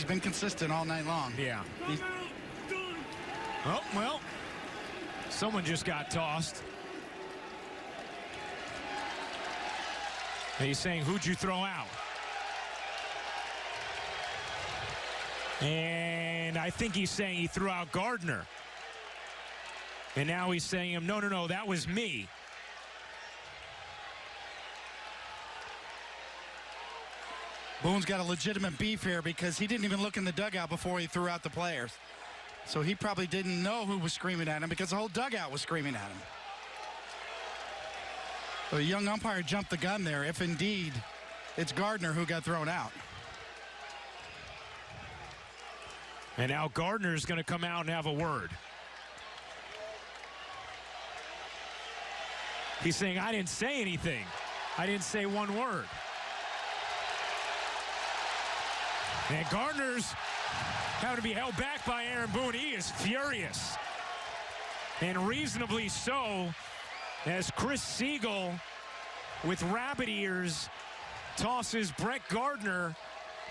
been consistent all night long. Yeah. Oh, well, someone just got tossed. He's saying, who'd you throw out? And I think he's saying he threw out Gardner. And now he's saying, no, that was me. Boone's got a legitimate beef here because he didn't even look in the dugout before he threw out the players. So he probably didn't know who was screaming at him because the whole dugout was screaming at him. So the young umpire jumped the gun there, if indeed it's Gardner who got thrown out. And now Gardner's going to come out and have a word. He's saying, I didn't say anything. I didn't say one word. And Gardner's having to be held back by Aaron Boone. He is furious. And reasonably so, as Chris Siegel, with rabbit ears, tosses Brett Gardner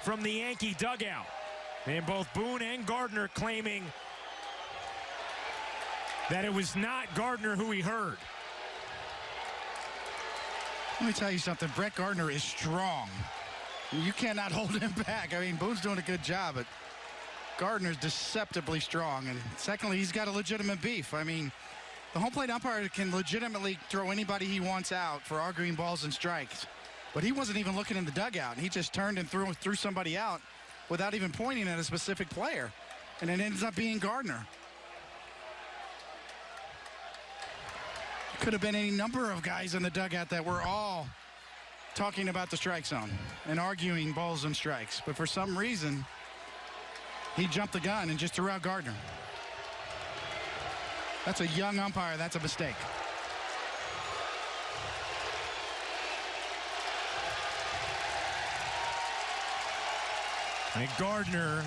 from the Yankee dugout. And both Boone and Gardner claiming that it was not Gardner who he heard. Let me tell you something. Brett Gardner is strong. You cannot hold him back. I mean, Boone's doing a good job, but Gardner's deceptively strong. And secondly, he's got a legitimate beef. I mean, the home plate umpire can legitimately throw anybody he wants out for arguing balls and strikes. But he wasn't even looking in the dugout. He just turned and threw somebody out without even pointing at a specific player. And it ends up being Gardner. Could have been any number of guys in the dugout that were all talking about the strike zone and arguing balls and strikes. But for some reason, he jumped the gun and just threw out Gardner. That's a young umpire. That's a mistake. And Gardner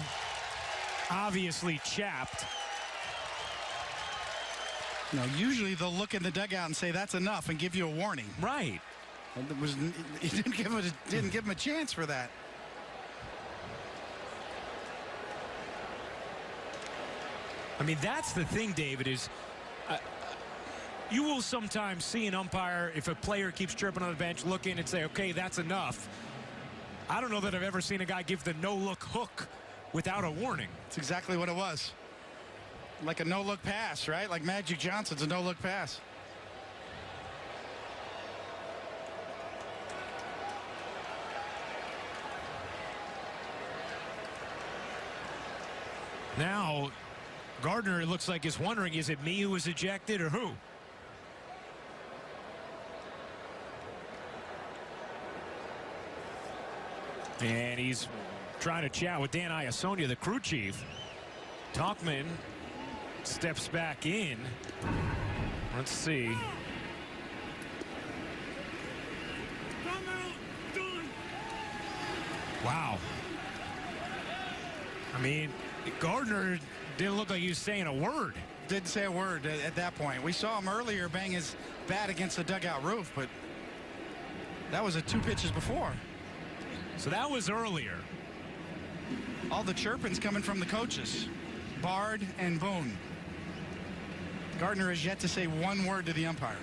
obviously chapped. You know, usually they'll look in the dugout and say that's enough and give you a warning. Right. And he didn't give him a chance for that. I mean, that's the thing, David, is you will sometimes see an umpire, if a player keeps chirping on the bench, look in and say, okay, that's enough. I don't know that I've ever seen a guy give the no-look hook without a warning. That's exactly what it was. Like a no-look pass, right? Like Magic Johnson's a no-look pass. Now, Gardner, it looks like, is wondering, is it me who was ejected or who? And he's trying to chat with Dan Iasonia, the crew chief. Talkman steps back in. Let's see. Wow. I mean, Gardner didn't look like he was saying a word. Didn't say a word at that point. We saw him earlier bang his bat against the dugout roof, but that was 2 pitches before. So that was earlier. All the chirping's coming from the coaches, Bard and Boone. Gardner has yet to say one word to the umpire.